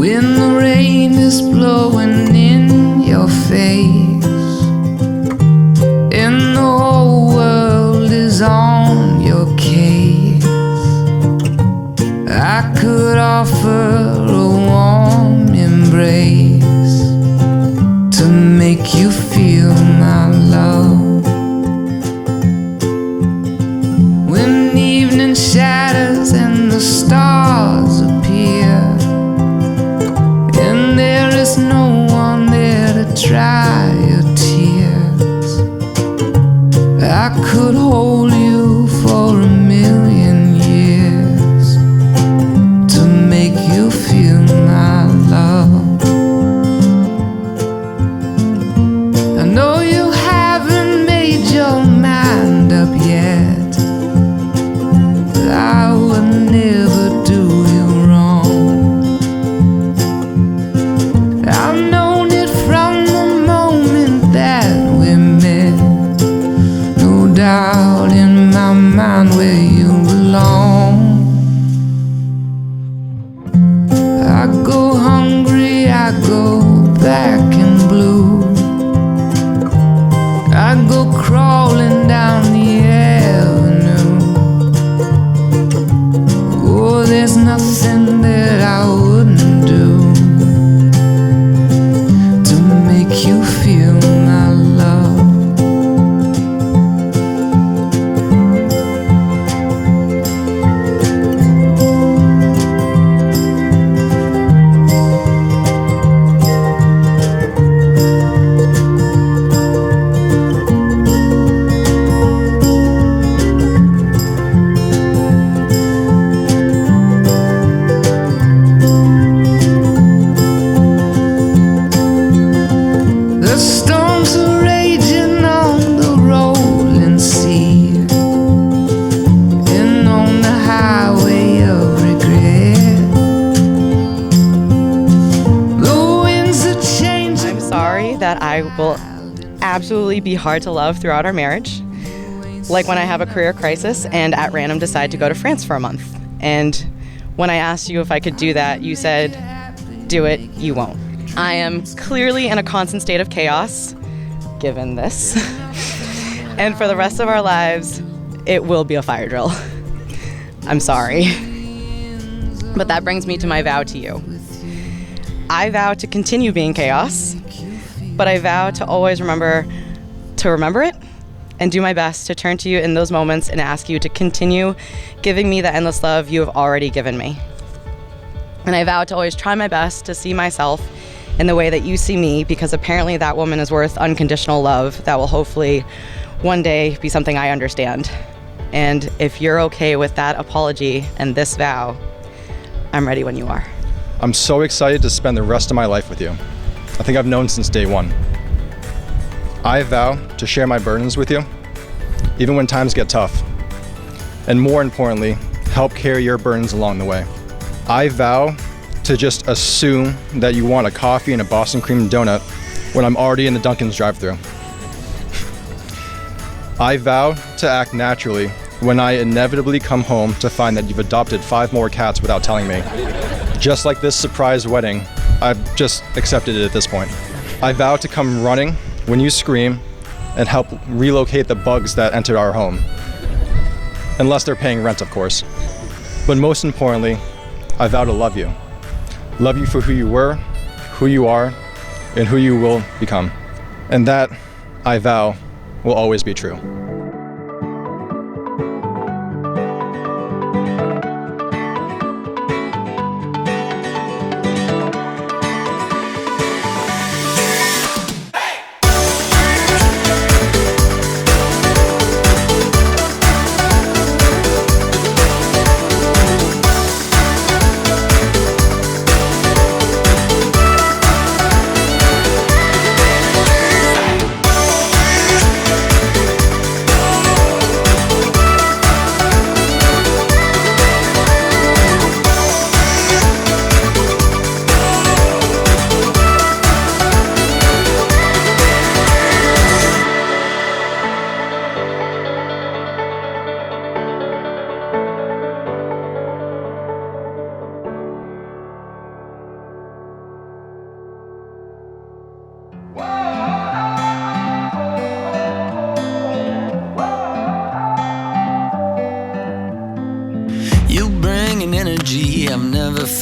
when the rain is blowing in your face and the whole world is on your case. I could offer a warm embrace to make you feel my love. When evening shatters and the stars appear and there is no one there to dry your tears, I could hold you for a million years to make you feel my love. I know you haven't made your mind up yet, but I would never do you wrong. I've known it from the moment that we met. No doubt in my mind where you belong. I go hungry, I go black and blue. I go crawling down the avenue. Oh, there's nothing that I wouldn't do to make you feel my love. The storms are raging on the rolling sea and on the highway of regret. The winds are changing. I'm sorry that I will absolutely be hard to love throughout our marriage. Like when I have a career crisis and at random decide to go to France for a month. And when I asked you if I could do that, you said, do it, you won't. I am clearly in a constant state of chaos, given this. And for the rest of our lives, it will be a fire drill. I'm sorry. But that brings me to my vow to you. I vow to continue being chaos, but I vow to always remember it and do my best to turn to you in those moments and ask you to continue giving me the endless love you have already given me. And I vow to always try my best to see myself in the way that you see me, because apparently that woman is worth unconditional love that will hopefully one day be something I understand. And if you're okay with that apology and this vow, I'm ready when you are. I'm so excited to spend the rest of my life with you. I think I've known since day one. I vow to share my burdens with you, even when times get tough. And more importantly, help carry your burdens along the way. I vow to just assume that you want a coffee and a Boston cream donut when I'm already in the Dunkin's drive-thru. I vow to act naturally when I inevitably come home to find that you've adopted 5 more cats without telling me. Just like this surprise wedding, I've just accepted it at this point. I vow to come running when you scream and help relocate the bugs that entered our home. Unless they're paying rent, of course. But most importantly, I vow to love you. Love you for who you were, who you are, and who you will become. And that, I vow, will always be true.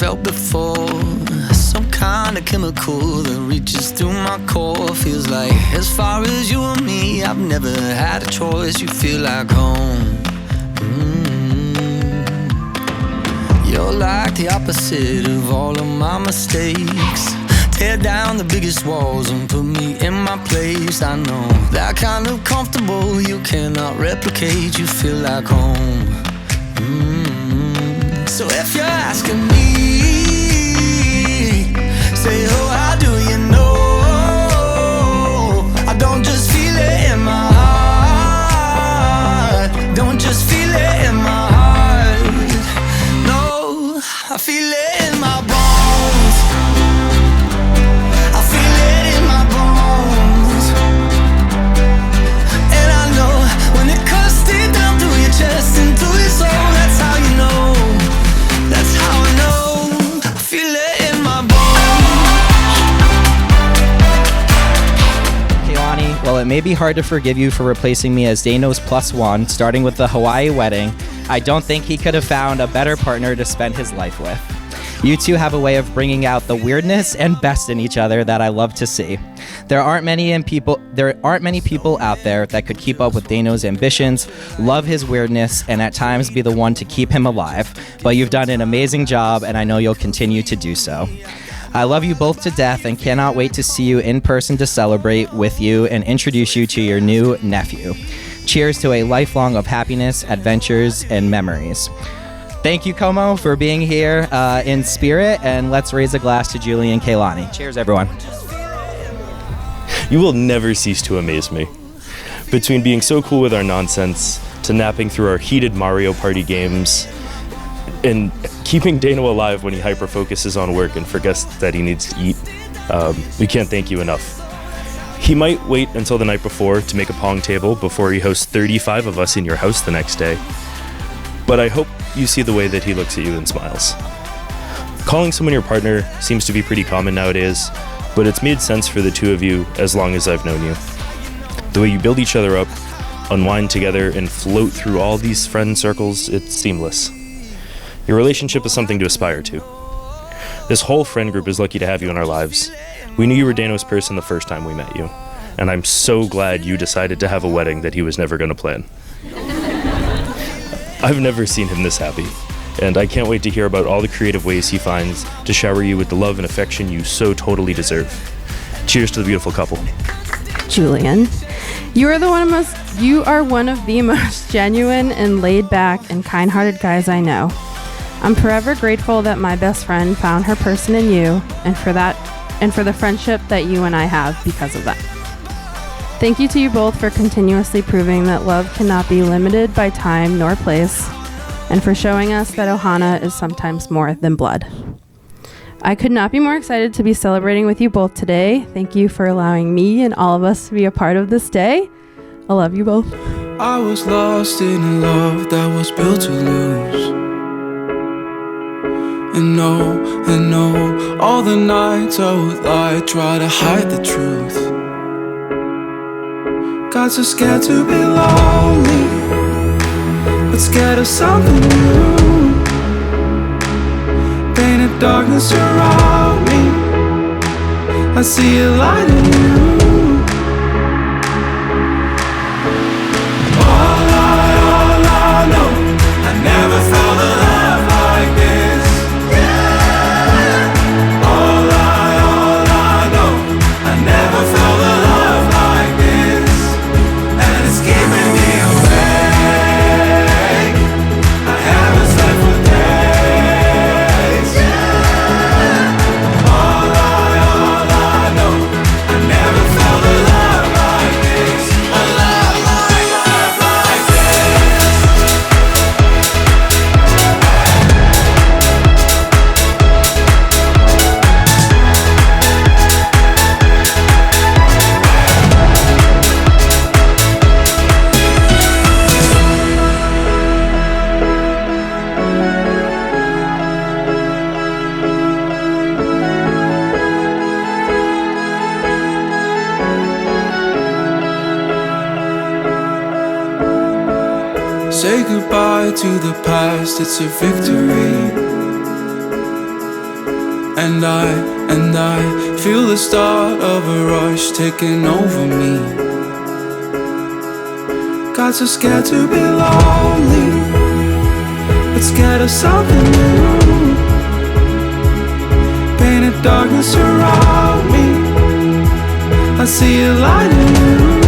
felt before. Some kind of chemical that reaches through my core. Feels like as far as you and me, I've never had a choice. You feel like home. You're like the opposite of all of my mistakes. Tear down the biggest walls and put me in my place. I know that kind of comfortable you cannot replicate. You feel like home. So if you're asking me, say, oh, how do you know? I don't just feel it in my heart. Don't just feel it in my heart. No, I feel it in my bones. I feel it in my bones. And I know when it cuts deep down through your chest and through your soul, that's how you know. That's how I know. I feel it in my bones. Keilani, while it may be hard to forgive you for replacing me as Dano's +1, starting with the Hawaii wedding, I don't think he could have found a better partner to spend his life with. You two have a way of bringing out the weirdness and best in each other that I love to see. There aren't many people out there that could keep up with Dano's ambitions, love his weirdness, and at times be the one to keep him alive. But you've done an amazing job, and I know you'll continue to do so. I love you both to death and cannot wait to see you in person to celebrate with you and introduce you to your new nephew. Cheers to a lifelong of happiness, adventures, and memories. Thank you, Como, for being here in spirit, and let's raise a glass to Julie and Keilani. Cheers, everyone. You will never cease to amaze me. Between being so cool with our nonsense, to napping through our heated Mario Party games, and keeping Dano alive when he hyper-focuses on work and forgets that he needs to eat, we can't thank you enough. He might wait until the night before to make a pong table before he hosts 35 of us in your house the next day. But I hope you see the way that he looks at you and smiles. Calling someone your partner seems to be pretty common nowadays, but it's made sense for the two of you as long as I've known you. The way you build each other up, unwind together, and float through all these friend circles, it's seamless. Your relationship is something to aspire to. This whole friend group is lucky to have you in our lives. We knew you were Dano's person the first time we met you, and I'm so glad you decided to have a wedding that he was never going to plan. I've never seen him this happy, and I can't wait to hear about all the creative ways he finds to shower you with the love and affection you so totally deserve. Cheers to the beautiful couple. Julian, you are one of the most genuine and laid-back and kind-hearted guys I know. I'm forever grateful that my best friend found her person in you, and for the friendship that you and I have because of that. Thank you to you both for continuously proving that love cannot be limited by time nor place, and for showing us that Ohana is sometimes more than blood. I could not be more excited to be celebrating with you both today. Thank you for allowing me and all of us to be a part of this day. I love you both. I was lost in a love that was built to lose. And no, all the nights I would lie, try to hide the truth. Got so scared to be lonely, but scared of something new. Painted darkness around me, I see a light in you. All I know, I never felt a love like this. Yeah. All I know, I never felt a love like this. And it's keeping me awake. I haven't slept for days. Yeah. All I know, I never felt a love like this. A love like this. Say goodbye to the past, it's a victory. And I feel the start of a rush taking over me. Got so scared to be lonely, but scared of something new. Painted darkness around me, I see a light in you.